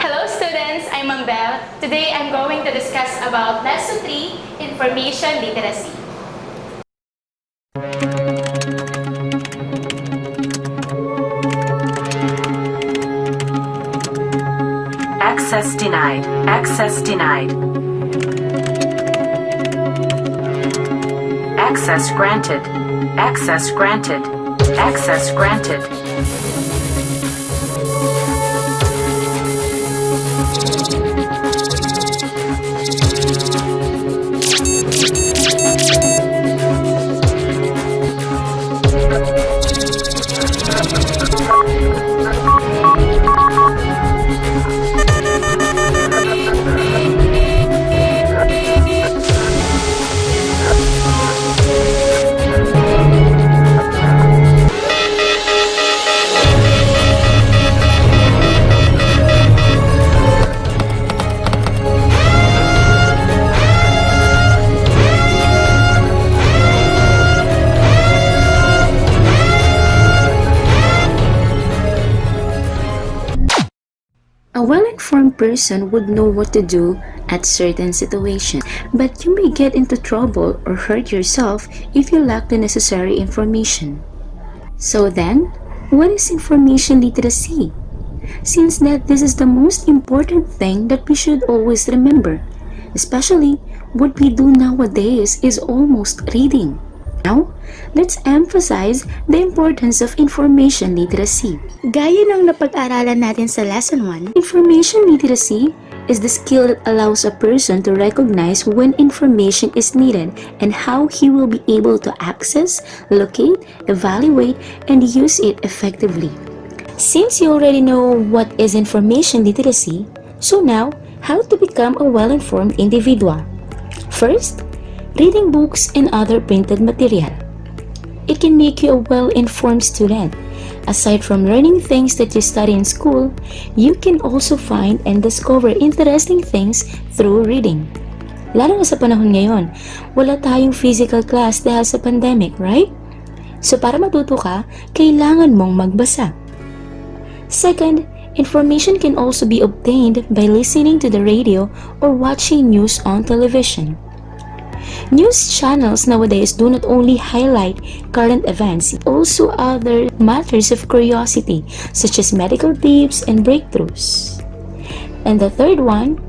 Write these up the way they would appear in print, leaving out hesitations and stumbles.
Hello students, I'm Belle. Today I'm going to discuss about Lesson 3, Information Literacy. Access denied. Access denied. Access granted. Access granted. Access granted. A well-informed person would know what to do at certain situations, but you may get into trouble or hurt yourself if you lack the necessary information. So then, what is information literacy? Since that this is the most important thing that we should always remember, especially what we do nowadays is almost reading. Now, let's emphasize the importance of information literacy. Gaya ng napag-aralan natin sa Lesson 1, Information literacy is the skill that allows a person to recognize when information is needed and how he will be able to access, locate, evaluate, and use it effectively. Since you already know what is information literacy, so now, how to become a well-informed individual? First, reading books and other printed material. It can make you a well-informed student. Aside from learning things that you study in school, you can also find and discover interesting things through reading. Lalo na sa panahon ngayon, wala tayong physical class dahil sa pandemic, right? So para matuto ka, kailangan mong magbasa. Second, information can also be obtained by listening to the radio or watching news on television. News channels nowadays do not only highlight current events, also other matters of curiosity, such as medical tips and breakthroughs. And the third one,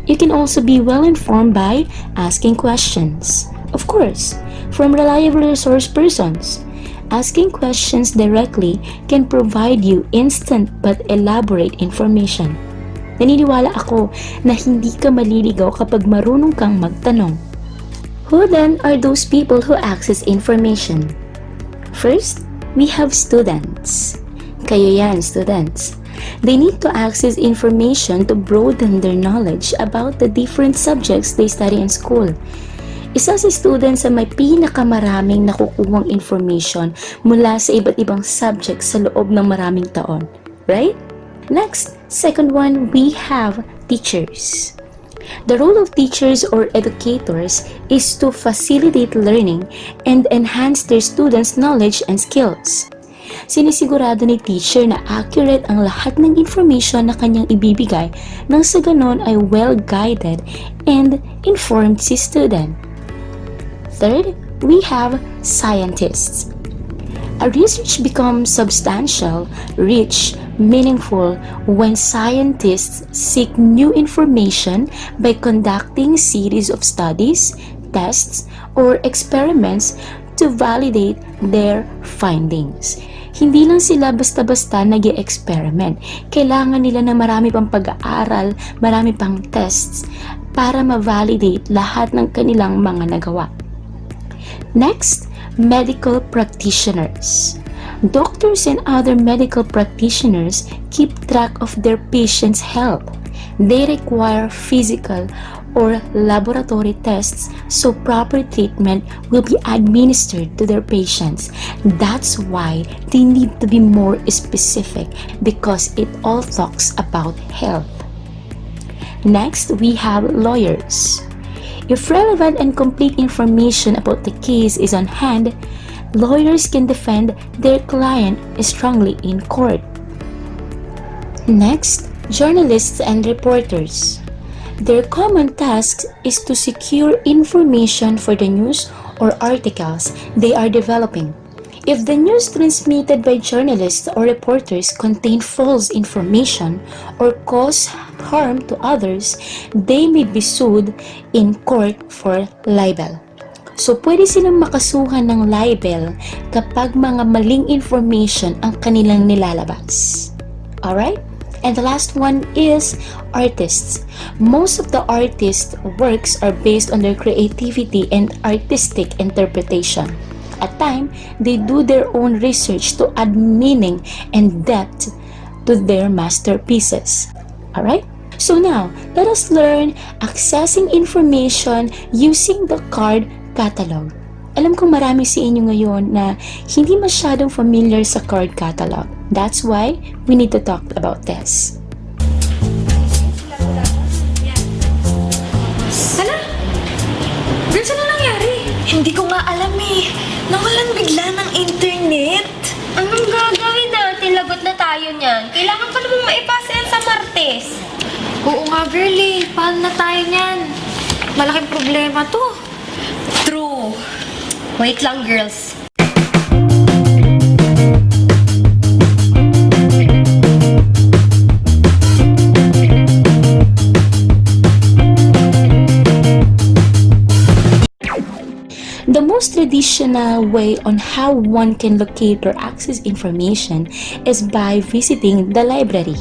you can also be well informed by asking questions. Of course, from reliable resource persons. Asking questions directly can provide you instant but elaborate information. Naniniwala ako na hindi ka maliligaw kapag marunong kang magtanong. Who then are those people who access information? First, we have students. Kayo yan, students. They need to access information to broaden their knowledge about the different subjects they study in school. Isa si student sa may pinakamaraming nakukuhang information mula sa iba't ibang subjects sa loob ng maraming taon. Right? Next, second one, we have teachers. The role of teachers or educators is to facilitate learning and enhance their students' knowledge and skills. Sinisigurado ni teacher na accurate ang lahat ng information na kanyang ibibigay nang sa ganon ay well-guided and informed si student. Third, we have scientists. A research becomes substantial, rich, meaningful when scientists seek new information by conducting series of studies, tests, or experiments to validate their findings. Hindi lang sila basta-basta nag-e-experiment. Kailangan nila na marami pang pag-aaral, marami pang tests para ma-validate lahat ng kanilang mga nagawa. Next, medical practitioners. Doctors and other medical practitioners keep track of their patients' health. They require physical or laboratory tests so proper treatment will be administered to their patients. That's why they need to be more specific because it all talks about health. Next, we have lawyers. If relevant and complete information about the case is on hand, lawyers can defend their client strongly in court. Next, journalists and reporters. Their common task is to secure information for the news or articles they are developing. If the news transmitted by journalists or reporters contain false information or cause harm to others, they may be sued in court for libel. So, pwede silang makasuhan ng libel kapag mga maling information ang kanilang nilalabas. Alright? And the last one is artists. Most of the artists' works are based on their creativity and artistic interpretation. At times, they do their own research to add meaning and depth to their masterpieces. Alright? So now, let us learn accessing information using the card catalog. Alam kong marami sa inyo ngayon na hindi masyadong familiar sa card catalog. That's why we need to talk about this. Sana? Girl, saan na nangyari? Hindi ko nga alam eh. Nawalan bigla ng internet. Anong gagawin natin? Lagot na tayo niyan. Kailangan pa naman maipasa yan sa Martes. Oo nga, girl eh. Paano na tayo niyan? Malaking problema to. True. Wait lang, girls. The most traditional way on how one can locate or access information is by visiting the library.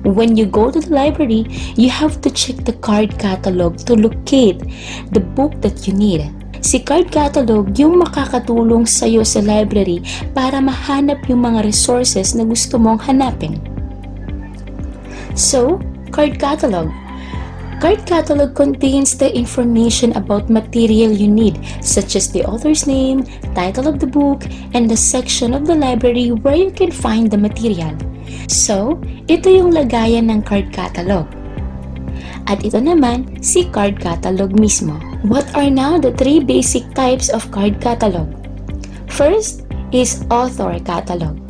When you go to the library, you have to check the card catalog to locate the book that you need. Si card catalog yung makakatulong sa'yo sa library para mahanap yung mga resources na gusto mong hanapin. So, card catalog. Card catalog contains the information about material you need, such as the author's name, title of the book, and the section of the library where you can find the material. So, ito yung lagayan ng card catalog. At ito naman, si card catalog mismo. What are now the three basic types of card catalog? First is author catalog.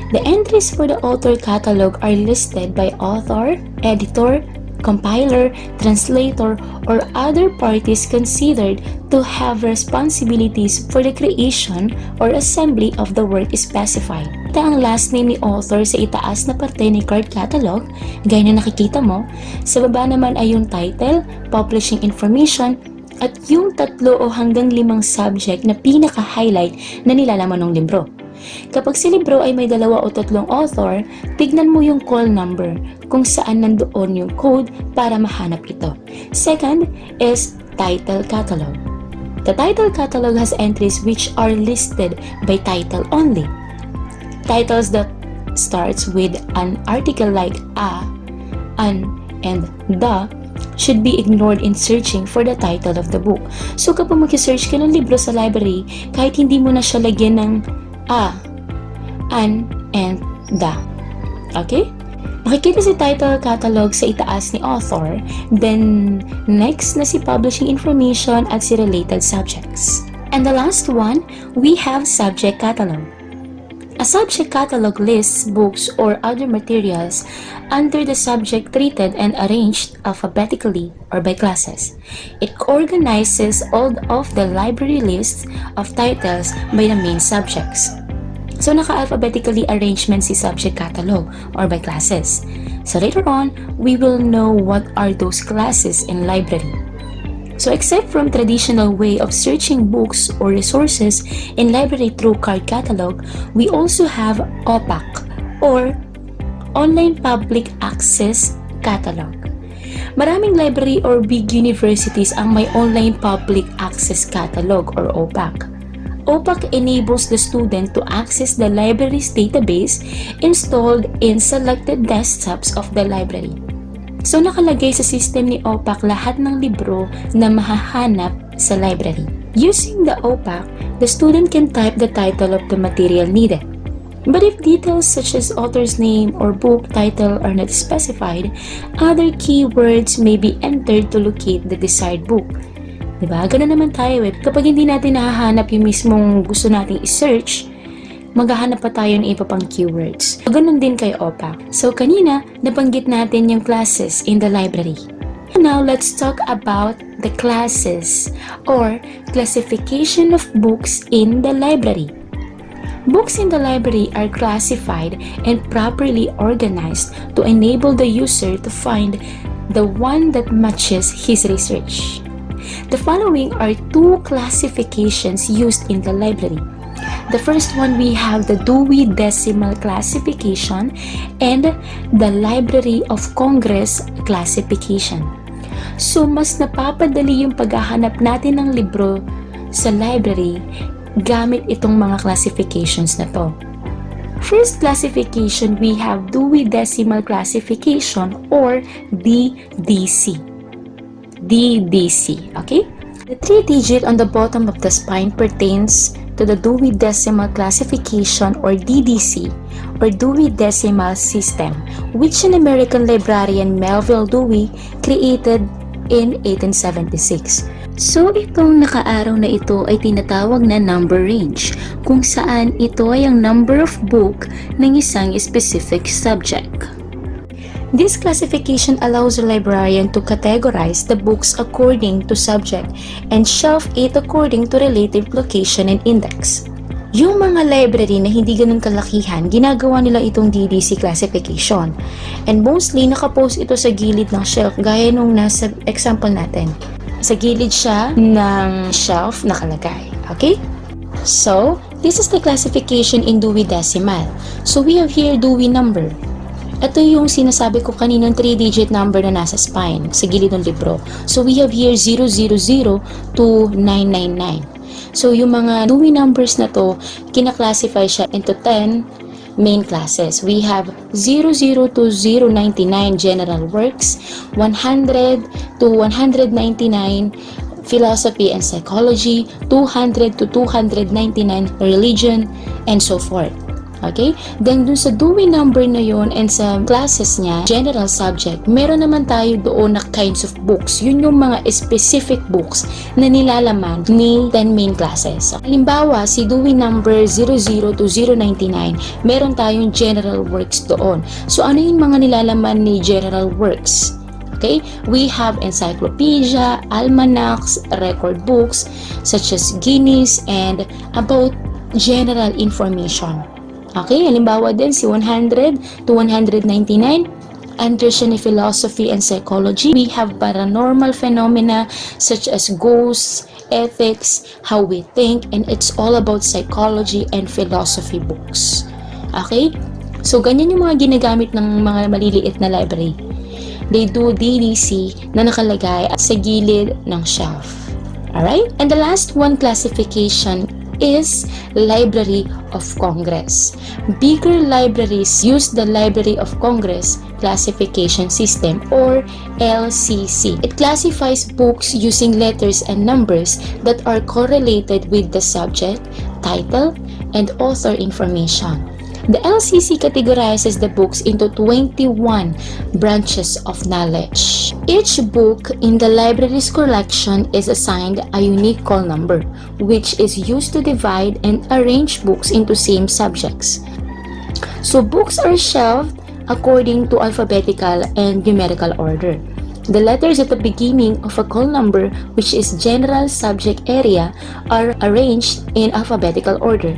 The entries for the author catalog are listed by author, editor, compiler, translator, or other parties considered to have responsibilities for the creation or assembly of the work specified. Ito ang last name ni author sa itaas na parte ni card catalog, gaya na nakikita mo. Sa baba naman ay yung title, publishing information, at yung 3 o hanggang 5 subject na pinaka-highlight na nilalaman ng libro. Kapag si libro ay may 2 o 3 author, tignan mo yung call number kung saan nandoon yung code para mahanap ito. Second is title catalog. The title catalog has entries which are listed by title only. Titles that starts with an article like a, an, and the should be ignored in searching for the title of the book. So kapag mag-search ka ng libro sa library, kahit hindi mo na siya lagyan ng a, an, and the. Okay? Makikita si title catalog sa itaas ni author, then next na si publishing information at si related subjects. And the last one, we have subject catalog. A subject catalog lists books or other materials under the subject treated and arranged alphabetically or by classes. It organizes all of the library lists of titles by the main subjects. So, naka-alphabetically arrangement si subject catalog or by classes. So, later on, we will know what are those classes in library. So, except from traditional way of searching books or resources in library through card catalog, we also have OPAC or Online Public Access Catalog. Maraming library or big universities ang may Online Public Access Catalog or OPAC. OPAC enables the student to access the library's database installed in selected desktops of the library. So nakalagay sa system ni OPAC lahat ng libro na mahahanap sa library. Using the OPAC, the student can type the title of the material needed. But if details such as author's name or book title are not specified, other keywords may be entered to locate the desired book. Diba? Ganun naman tayo eh. Kapag hindi natin nahahanap yung mismong gusto nating i-search, maghahanap pa tayo ng iba pang keywords. So, ganun din kay OPA. So, kanina, nabanggit natin yung classes in the library. Now, let's talk about the classes or classification of books in the library. Books in the library are classified and properly organized to enable the user to find the one that matches his research. The following are two classifications used in the library. The first one, we have the Dewey Decimal Classification and the Library of Congress Classification. So, mas napapadali yung paghahanap natin ng libro sa library gamit itong mga classifications na to. First classification, we have Dewey Decimal Classification or DDC. DDC, okay? The 3-digit on the bottom of the spine pertains to the Dewey Decimal Classification or DDC or Dewey Decimal System, which an American librarian Melville Dewey created in 1876. So, itong nakaaraw na ito ay tinatawag na number range, kung saan ito ay ang number of book ng isang specific subject. This classification allows the librarian to categorize the books according to subject and shelf it according to relative location and index. Yung mga library na hindi ganun kalakihan, ginagawa nila itong DDC classification. And mostly, nakapost ito sa gilid ng shelf, gaya nung nasa example natin. Sa gilid siya ng shelf nakalagay. Okay? So, this is the classification in Dewey Decimal. So, we have here Dewey number. Ito yung sinasabi ko kaninang 3-digit number na nasa spine, sa gilid ng libro. So, we have here 000 to 999. So, yung mga Dewey numbers na to, kinaklasify siya into 10 main classes. We have 00 to 099 general works, 100 to 199 philosophy and psychology, 200 to 299 religion, and so forth. Okay? Then, dun sa Dewey number na yon and sa classes niya, general subject, meron naman tayo doon na kinds of books. Yun yung mga specific books na nilalaman ni 10 main classes. Halimbawa, si Dewey number 00 to 099, meron tayong general works doon. So, ano yung mga nilalaman ni general works? Okay? We have encyclopedia, almanacs, record books, such as Guinness, and about general information. Okay, halimbawa din si 100 to 199, under siya ni philosophy and psychology. We have paranormal phenomena such as ghosts, ethics, how we think, and it's all about psychology and philosophy books. Okay, so ganyan yung mga ginagamit ng mga maliliit na library. They do DDC na nakalagay sa gilid ng shelf. Alright, and the last one classification is Library of Congress. Bigger libraries use the Library of Congress classification system or LCC. It classifies books using letters and numbers that are correlated with the subject, title, and author information. The LCC categorizes the books into 21 branches of knowledge. Each book in the library's collection is assigned a unique call number, which is used to divide and arrange books into same subjects. So books are shelved according to alphabetical and numerical order. The letters at the beginning of a call number, which is general subject area, are arranged in alphabetical order,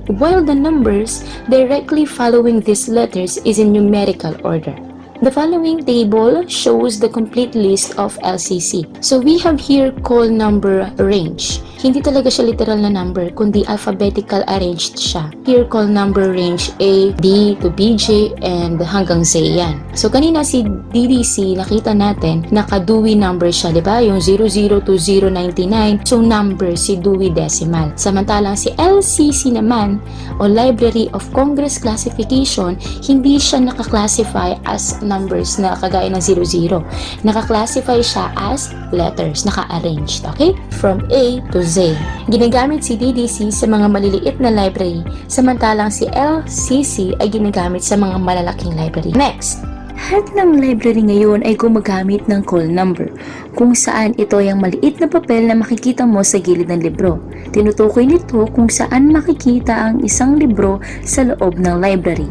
while the numbers directly following these letters is in numerical order. The following table shows the complete list of LCC. So we have here call number range. Hindi talaga siya literal na number, kundi alphabetical arranged siya. Here call number range A, B to BJ, and hanggang Z yan. So kanina si DDC, nakita natin, naka-Dewey number siya, di ba? Yung 00 to 099, so number si Dewey Decimal. Samantalang si LCC naman, o Library of Congress Classification, hindi siya naka-classify as numbers na kagaya ng 00. Naka-classify siya as letters, naka-arranged, okay? From A to Z. Ginagamit si DDC sa mga maliliit na library, samantalang si LCC ay ginagamit sa mga malalaking library. Next, Lahat ng library ngayon ay gumagamit ng call number, kung saan ito ay ang maliit na papel na makikita mo sa gilid ng libro. Tinutukoy nito kung saan makikita ang isang libro sa loob ng library.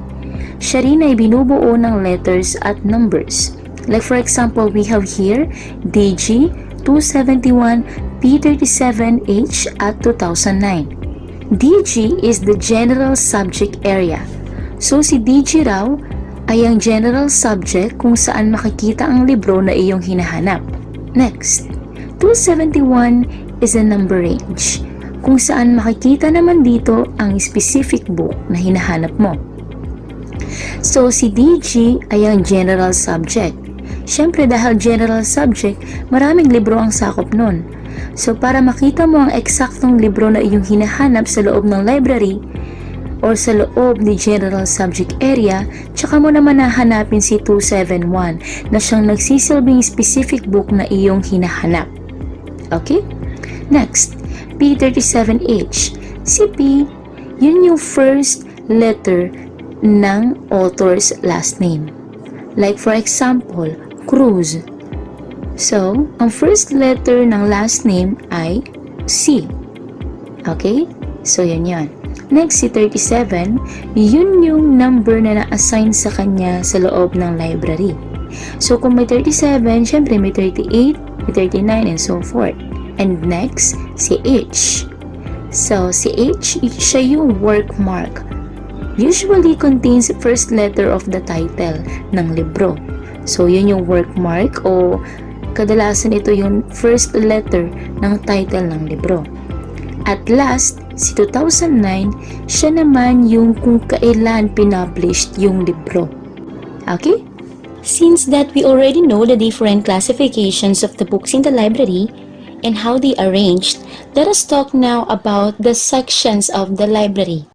Siya rin ay binubuo ng letters at numbers. Like for example, we have here DG 271 P37H at 2009. DG is the general subject area. So si DG raw ay ang general subject kung saan makikita ang libro na iyong hinahanap. Next, 271 is a number range, kung saan makikita naman dito ang specific book na hinahanap mo. So si DG ay ang general subject. Siyempre dahil general subject, maraming libro ang sakop nun. So para makita mo ang eksaktong libro na iyong hinahanap sa loob ng library, or sa loob ni general subject area, tsaka mo naman nahanapin si 271 na siyang nagsisilbing specific book na iyong hinahanap. Okay? Next, P37H. Si P, yun yung first letter ng author's last name. Like for example, Cruz. So, ang first letter ng last name ay C. Okay? So, yun yun. Next, si 37, yun yung number na na-assign sa kanya sa loob ng library. So, kung may 37, syempre may 38, may 39, and so forth. And next, si H. So, si H, siya yung work mark. Usually contains first letter of the title ng libro. So, yun yung work mark o kadalasan ito yung first letter ng title ng libro. At last, si 2009, siya naman yung kung kailan pinublished yung libro. Okay? Since that we already know the different classifications of the books in the library and how they arranged, let us talk now about the sections of the library.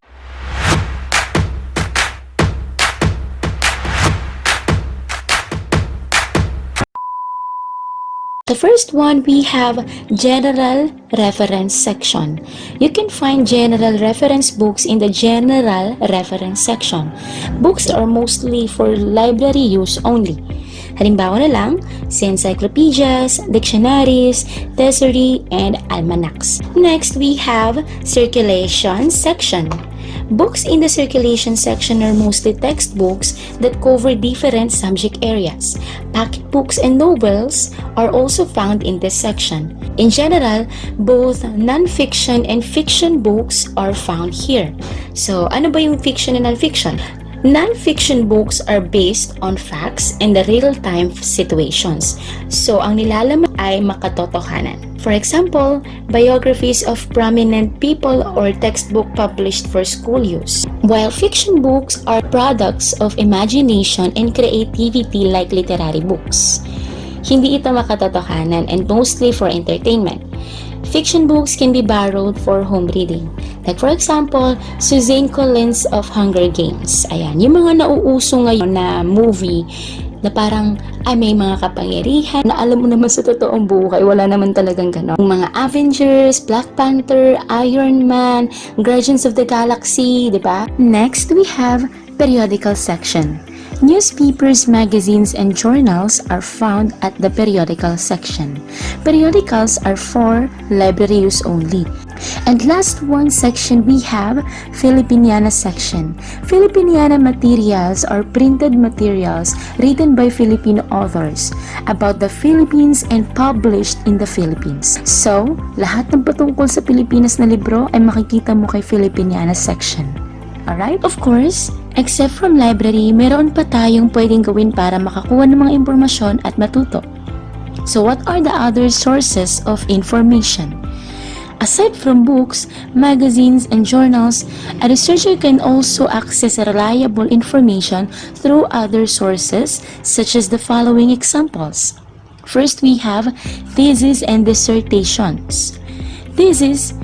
The first one, we have General Reference section. You can find general reference books in the General Reference section. Books are mostly for library use only. Halimbawa na lang, si encyclopedias, dictionaries, thesauri, and almanacs. Next, we have Circulation section. Books in the circulation section are mostly textbooks that cover different subject areas. Pocket books and novels are also found in this section. In general, both non-fiction and fiction books are found here. So, ano ba yung fiction and non-fiction? Non-fiction books are based on facts and the real-time situations. So, ang nilalaman ay makatotohanan. For example, biographies of prominent people or textbook published for school use. While fiction books are products of imagination and creativity like literary books. Hindi ito makatotohanan and mostly for entertainment. Fiction books can be borrowed for home reading. Like for example, Suzanne Collins of Hunger Games. Ayan, yung mga nauuso ngayon na movie na parang may mga kapangyarihan na alam mo naman sa totoong buhay, wala naman talagang ganon. Yung mga Avengers, Black Panther, Iron Man, Guardians of the Galaxy, di ba? Next, we have periodical section. Newspapers, magazines, and journals are found at the periodical section. Periodicals are for library use only. And last one section, we have Filipiniana section. Filipiniana materials are printed materials written by Filipino authors about the Philippines and published in the Philippines. So, lahat ng patungkol sa Pilipinas na libro ay makikita mo kay Filipiniana section. Alright? Of course, except from library, meron pa tayong pwedeng gawin para makakuha ng mga impormasyon at matuto. So what are the other sources of information? Aside from books, magazines, and journals, a researcher can also access reliable information through other sources such as the following examples. First, we have theses and dissertations. Thesis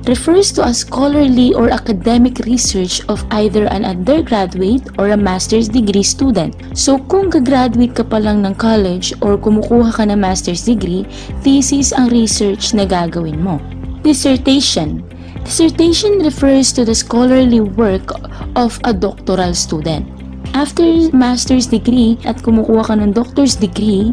refers to a scholarly or academic research of either an undergraduate or a master's degree student. So kung gagraduate ka pa lang ng college or kumukuha ka ng master's degree, thesis ang research na gagawin mo. Dissertation. Dissertation refers to the scholarly work of a doctoral student. After master's degree at kumukuha ka ng doctor's degree,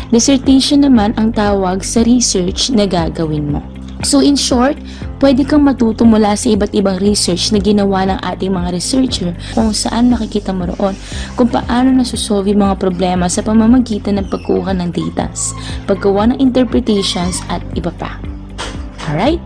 dissertation naman ang tawag sa research na gagawin mo. So in short, pwede kang matuto mula sa iba't ibang research na ginawa ng ating mga researcher kung saan makikita mo roon kung paano nasusolve yung mga problema sa pamamagitan ng pagkuha ng datas, paggawa ng interpretations at iba pa. Alright?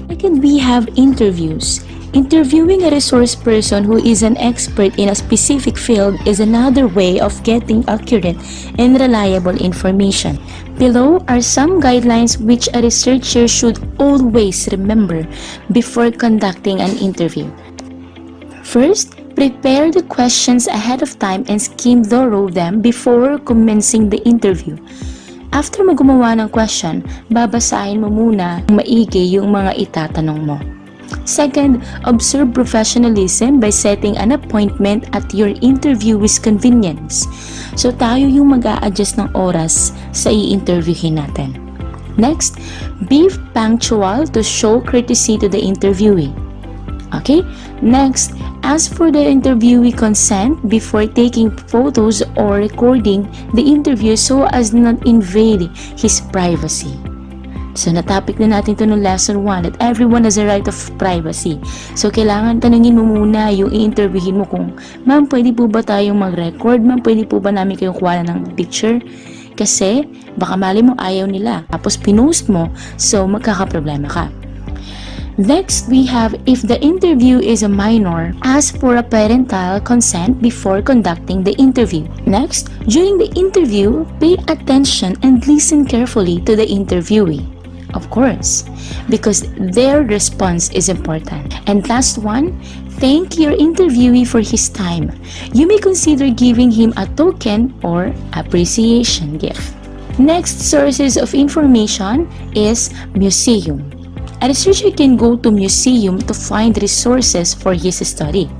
Second, we have interviews. Interviewing a resource person who is an expert in a specific field is another way of getting accurate and reliable information. Below are some guidelines which a researcher should always remember before conducting an interview. First, prepare the questions ahead of time and skim through them before commencing the interview. After mo gumawa ng question, babasahin mo muna maigi yung mga itatanong mo. Second, observe professionalism by setting an appointment at your interviewee's convenience. So tayo yung mag-a-adjust ng oras sa i-interviewin natin. Next, be punctual to show courtesy to the interviewee. Okay? Next, ask for the interviewee consent before taking photos or recording the interview so as not invade his privacy. So, na-topic na natin ito ng lesson 1 that everyone has a right of privacy. So, kailangan tanungin mo muna yung i-interviewin mo kung, ma'am, pwede po ba tayong mag-record? Ma'am, pwede po ba namin kayong kuha ng picture? Kasi, baka mali mo ayaw nila. Tapos, pinost mo, so magkakaproblema ka. Next, we have if the interview is a minor, ask for a parental consent before conducting the interview. Next, during the interview, pay attention and listen carefully to the interviewee. Of course, because their response is important. And last one, thank your interviewee for his time. You may consider giving him a token or appreciation gift. Next sources of information is museum. A researcher can go to museum to find resources for his study.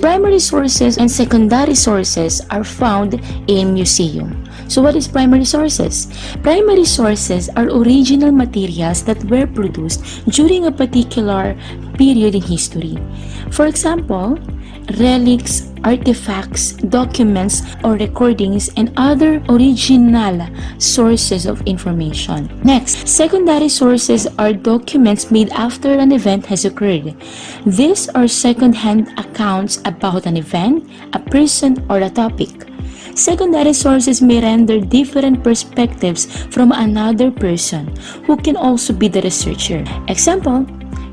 Primary sources and secondary sources are found in museum. So what is primary sources? Primary sources are original materials that were produced during a particular period in history. For example, relics, artifacts, documents, or recordings, and other original sources of information. Next, secondary sources are documents made after an event has occurred. These are second-hand accounts about an event, a person, or a topic. Secondary sources may render different perspectives from another person who can also be the researcher. Example,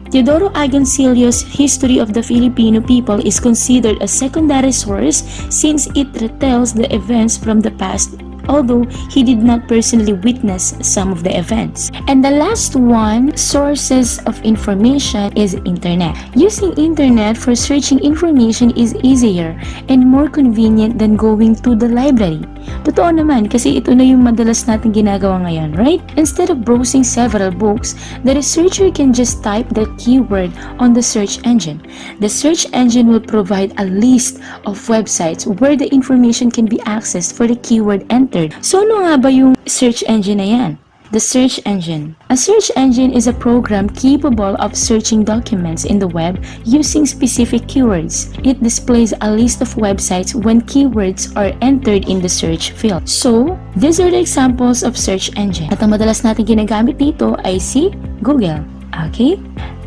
Teodoro Agoncillo's History of the Filipino People is considered a secondary source since it retells the events from the past, although he did not personally witness some of the events. And the last one, sources of information, is internet. Using internet for searching information is easier and more convenient than going to the library. Totoo naman kasi ito na yung madalas natin ginagawa ngayon, right? Instead of browsing several books, the researcher can just type the keyword on the search engine. The search engine will provide a list of websites where the information can be accessed for the keyword entered. So ano nga ba yung search engine na yan? The search engine. A search engine is a program capable of searching documents in the web using specific keywords. It displays a list of websites when keywords are entered in the search field. So, these are the examples of search engine. At ang madalas natin ginagamit dito ay si Google. Okay?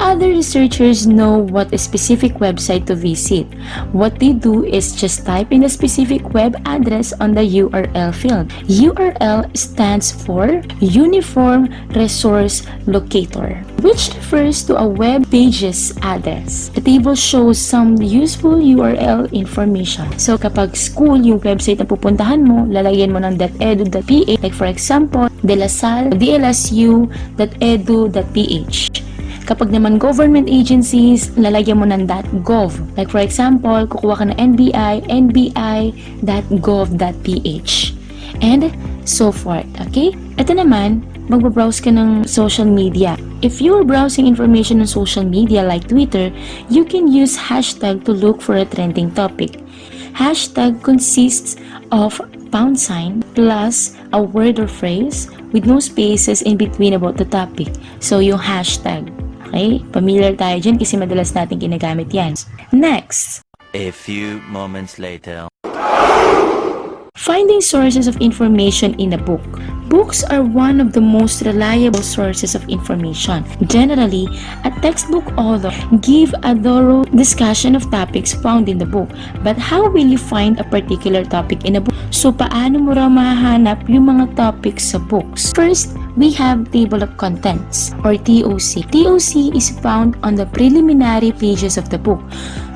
Other researchers know what a specific website to visit. What they do is just type in a specific web address on the URL field. URL stands for Uniform Resource Locator, which refers to a web page's address. The table shows some useful URL information. So kapag school, yung website na pupuntahan mo, lalagyan mo ng .edu.ph. Like for example, delasalle.dlsu.edu.ph. Kapag naman government agencies, lalagyan mo ng .gov. Like for example, kukuha ka ng NBI, nbi.gov.ph. And so forth. Okay? Ito naman, magbabrowse ka ng social media. If you are browsing information on social media like Twitter, you can use hashtag to look for a trending topic. Hashtag consists of # plus a word or phrase with no spaces in between about the topic. So, yung hashtag. Okay? Familiar tayo dyan kasi madalas natin ginagamit yan. Next, A few moments later. Finding sources of information in a book. Books are one of the most reliable sources of information. Generally, a textbook author give a thorough discussion of topics found in the book. But how will you find a particular topic in a book? So, paano mo raw mahanap yung mga topics sa books? First, we have Table of Contents or TOC. TOC is found on the preliminary pages of the book.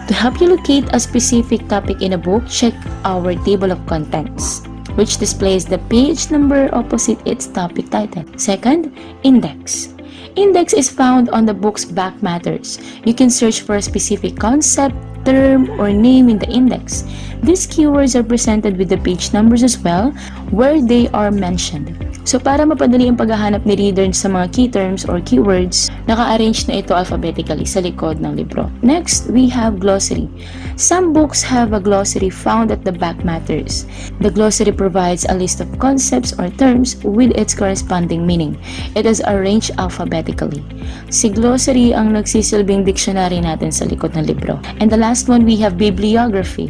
To help you locate a specific topic in a book, check our table of contents, which displays the page number opposite its topic title. Second, index. Index is found on the book's back matters. You can search for a specific concept, term, or name in the index. These keywords are presented with the page numbers as well, where they are mentioned. So para mapadali ang paghahanap ni reader sa mga key terms or keywords, naka-arrange na ito alphabetically sa likod ng libro. Next, we have glossary. Some books have a glossary found at the back matters. The glossary provides a list of concepts or terms with its corresponding meaning. It is arranged alphabetically. Si glossary ang nagsisilbing dictionary natin sa likod ng libro. And the last one, we have bibliography.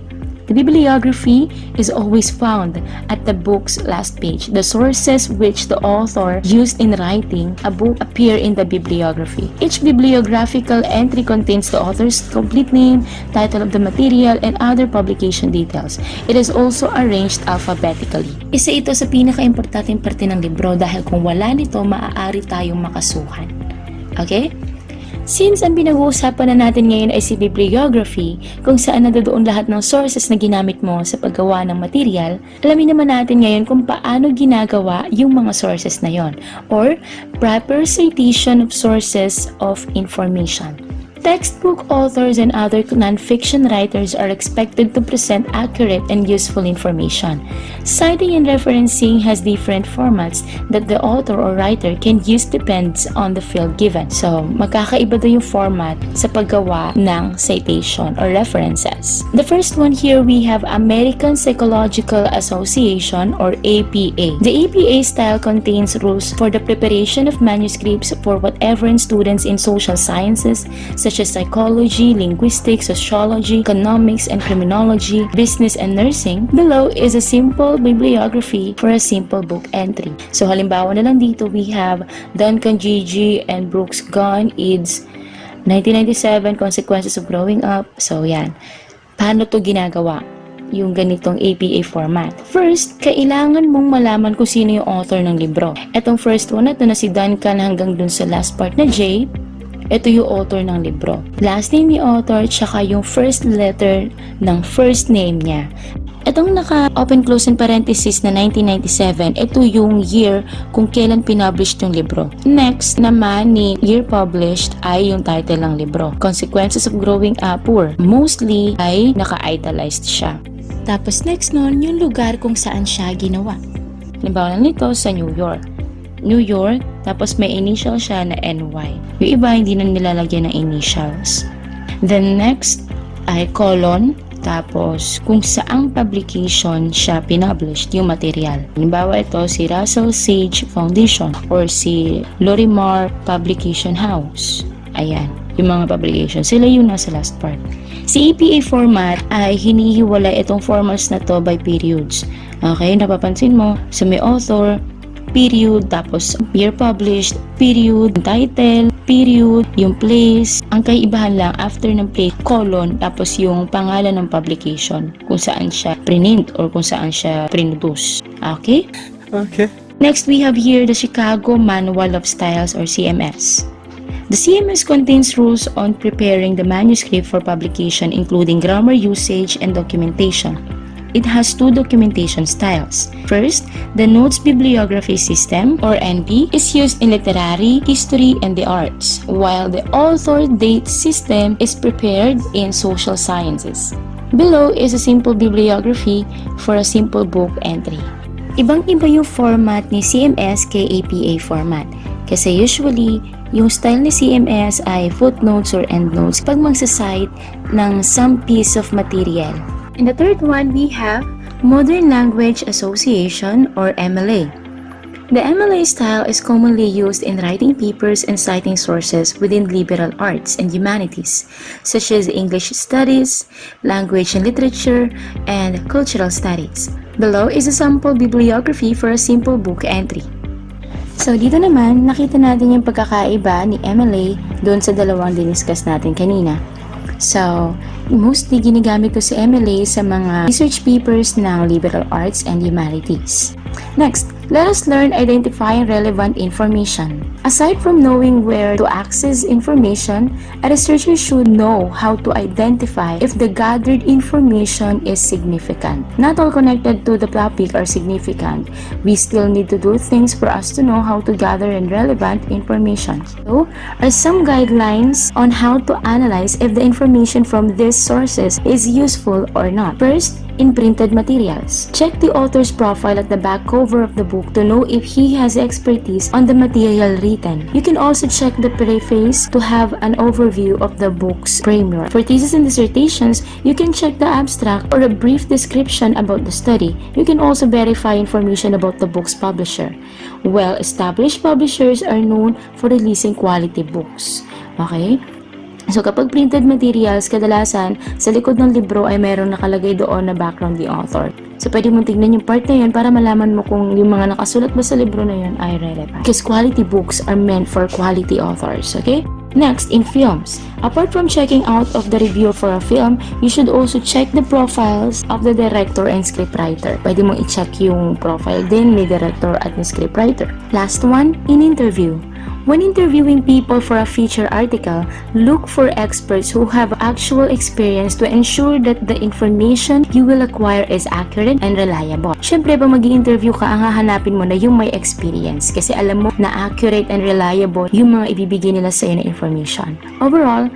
The bibliography is always found at the book's last page. The sources which the author used in writing a book appear in the bibliography. Each bibliographical entry contains the author's complete name, title of the material, and other publication details. It is also arranged alphabetically. Isa ito sa pinaka-importanteng parte ng libro dahil kung wala nito, maaari tayong makasuhan. Okay? Since ang pinag-uusapan na natin ngayon ay si bibliography, kung saan nandoon lahat ng sources na ginamit mo sa paggawa ng material, alamin naman natin ngayon kung paano ginagawa yung mga sources na yon, or proper citation of sources of information. Textbook authors and other non-fiction writers are expected to present accurate and useful information. Citing and referencing has different formats that the author or writer can use depends on the field given. So, magkakaiba daw yung format sa paggawa ng citation or references. The first one here, we have American Psychological Association or APA. The APA style contains rules for the preparation of manuscripts for whatever students in social sciences such as psychology, linguistics, sociology, economics, and criminology, business, and nursing. Below is a simple bibliography for a simple book entry. So halimbawa na lang dito, we have Duncan Gigi and Brooks Gunn, eds. 1997, Consequences of Growing Up. So yan. Paano to ginagawa? Yung ganitong APA format. First, kailangan mong malaman kung sino yung author ng libro. Etong first one na to na si Duncan hanggang dun sa last part na J, ito yung author ng libro. Last name ni author, tsaka yung first letter ng first name niya. Itong naka-open close in parenthesis na 1997, ito yung year kung kailan pinublish yung libro. Next naman ni year published ay yung title ng libro. Consequences of Growing Up Poor. Mostly ay naka-italized siya. Tapos next nun, yung lugar kung saan siya ginawa. Halimbawa lang nito sa New York. New York, tapos may initial siya na NY. Yung iba hindi na nilalagyan ng initials. Then next ay colon, tapos kung saang publication siya pinublish yung material. Halimbawa ito si Russell Sage Foundation or si Lorimar Publication House. Ayan, yung mga publication. Sila yung nasa last part. Si APA format ay hinihiwalay itong formats na to by periods. Okay, napapansin mo, sa may author, period, tapos year published, period, title, period, yung place. Ang kaibahan lang after ng place, colon, tapos yung pangalan ng publication, kung saan siya print or kung saan siya produce. Okay? Okay. Next, we have here the Chicago Manual of Styles or CMS. The CMS contains rules on preparing the manuscript for publication, including grammar usage and documentation. It has two documentation styles. First, the Notes Bibliography System or NB is used in literary, history, and the arts, while the Author Date System is prepared in social sciences. Below is a simple bibliography for a simple book entry. Ibang-iba yung format ni CMS kay APA format. Kasi usually, yung style ni CMS ay footnotes or endnotes pag magsasite ng some piece of material. In the third one, we have Modern Language Association or MLA. The MLA style is commonly used in writing papers and citing sources within liberal arts and humanities, such as English studies, language and literature, and cultural studies. Below is a sample bibliography for a simple book entry. So dito naman, nakita natin yung pagkakaiba ni MLA doon sa dalawang diniscuss natin kanina. So, mostly ginagamit ko si MLA sa mga research papers ng liberal arts and humanities. Next, let us learn identifying relevant information. Aside from knowing where to access information, a researcher should know how to identify if the gathered information is significant. Not all connected to the topic are significant. We still need to do things for us to know how to gather and relevant information. So, are some guidelines on how to analyze if the information from these sources is useful or not. First, in printed materials. Check the author's profile at the back cover of the book to know if he has expertise on the material written. You can also check the preface to have an overview of the book's framework. For thesis and dissertations, you can check the abstract or a brief description about the study. You can also verify information about the book's publisher. Well-established publishers are known for releasing quality books. Okay? So kapag printed materials, kadalasan sa likod ng libro ay mayroong nakalagay doon na background the author. So pwede mong tignan yung part na yun para malaman mo kung yung mga nakasulat ba sa libro na yun ay relevant. Because quality books are meant for quality authors, okay? Next, in films. Apart from checking out of the review for a film, you should also check the profiles of the director and scriptwriter. Pwede mong i-check yung profile din ni director at ni scriptwriter. Last one, in interview. When interviewing people for a feature article, look for experts who have actual experience to ensure that the information you will acquire is accurate and reliable. Siyempre, pag mag-i-interview ka, ang hahanapin mo na yung may experience kasi alam mo na accurate and reliable yung mga ibibigay nila sa iyo na information. Overall,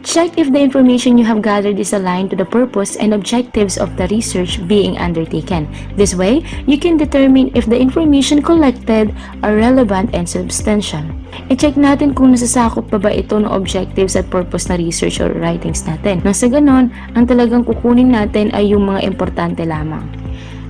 check if the information you have gathered is aligned to the purpose and objectives of the research being undertaken. This way, you can determine if the information collected are relevant and substantial. I-check natin kung nasasakop pa ba ito ng objectives at purpose na research or writings natin. Nang sa ganon, ang talagang kukunin natin ay yung mga importante lamang.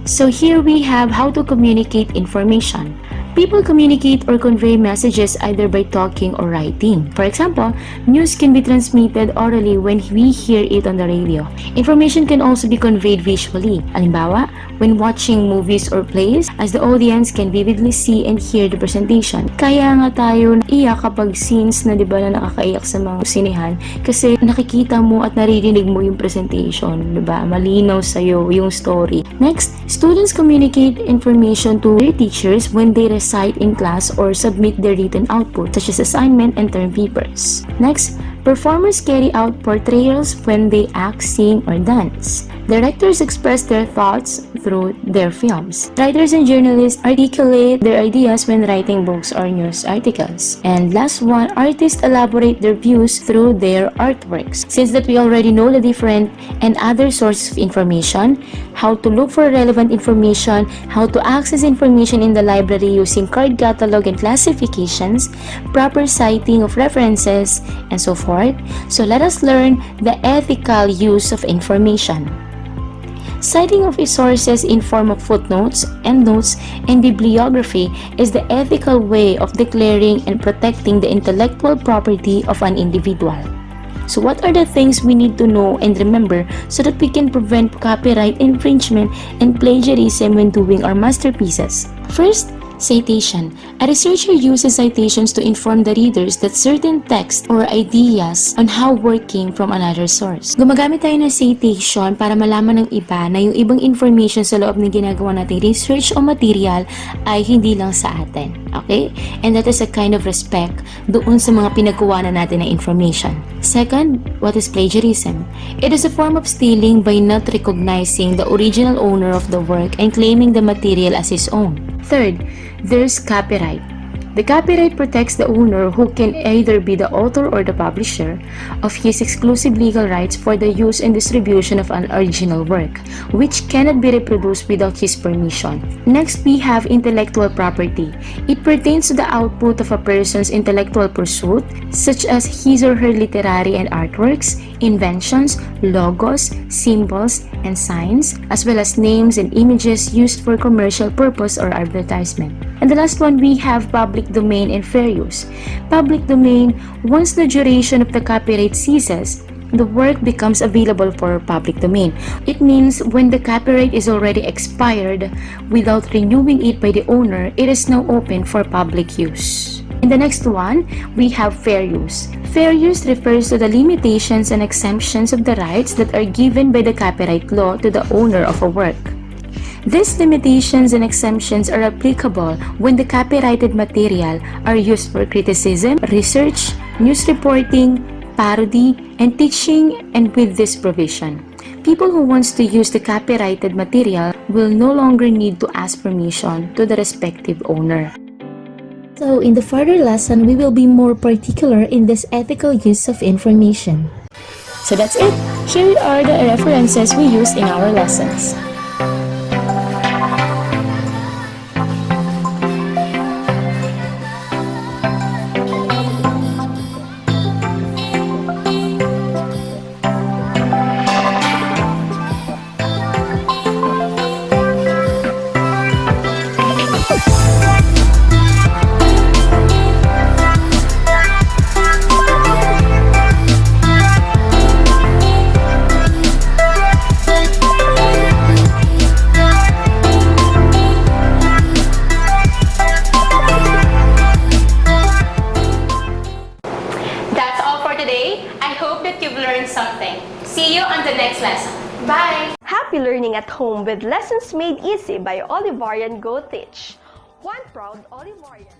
So here we have how to communicate information. People communicate or convey messages either by talking or writing. For example, news can be transmitted orally when we hear it on the radio. Information can also be conveyed visually. Halimbawa, when watching movies or plays, as the audience can vividly see and hear the presentation. Kaya nga tayo iyak kapag scenes na diba na nakakaiyak sa mga sinehan kasi nakikita mo at naririnig mo yung presentation, diba? Malinaw sa'yo yung story. Next, students communicate information to their teachers when they recite in class or submit their written output, such as assignment and term papers. Next, performers carry out portrayals when they act, sing, or dance. Directors express their thoughts through their films. Writers and journalists articulate their ideas when writing books or news articles. And last one, artists elaborate their views through their artworks. Since that we already know the different and other sources of information, how to look for relevant information, how to access information in the library using card catalog and classifications, proper citing of references, and so forth. So let us learn the ethical use of information. Citing of sources in form of footnotes, endnotes, and bibliography is the ethical way of declaring and protecting the intellectual property of an individual. So what are the things we need to know and remember so that we can prevent copyright infringement and plagiarism when doing our masterpieces? First, citation. A researcher uses citations to inform the readers that certain text or ideas on how work came from another source. Gumagamit tayo ng citation para malaman ng iba na yung ibang information sa loob ng ginagawa nating research o material ay hindi lang sa atin. Okay? And that is a kind of respect doon sa mga pinagawa na natin na information. Second, what is plagiarism? It is a form of stealing by not recognizing the original owner of the work and claiming the material as his own. Third, there's copyright. The copyright protects the owner, who can either be the author or the publisher, of his exclusive legal rights for the use and distribution of an original work, which cannot be reproduced without his permission. Next, we have intellectual property. It pertains to the output of a person's intellectual pursuit, such as his or her literary and artworks, inventions, logos, symbols, and signs, as well as names and images used for commercial purpose or advertisement. And the last one, we have public domain and fair use. Public domain, once the duration of the copyright ceases, the work becomes available for public domain. It means when the copyright is already expired, without renewing it by the owner, it is now open for public use. In the next one, we have fair use. Fair use refers to the limitations and exemptions of the rights that are given by the copyright law to the owner of a work. These limitations and exemptions are applicable when the copyrighted material are used for criticism, research, news reporting, parody, and teaching. And with this provision, people who wants to use the copyrighted material will no longer need to ask permission to the respective owner. So in the further lesson, we will be more particular in this ethical use of information. So that's it. Here are the references we used in our lessons. That's all for today. I hope that you've learned something. See you on the next lesson. Bye! Happy learning at home with lessons made easy by Olivarian GOTEACH. One proud Olivarian.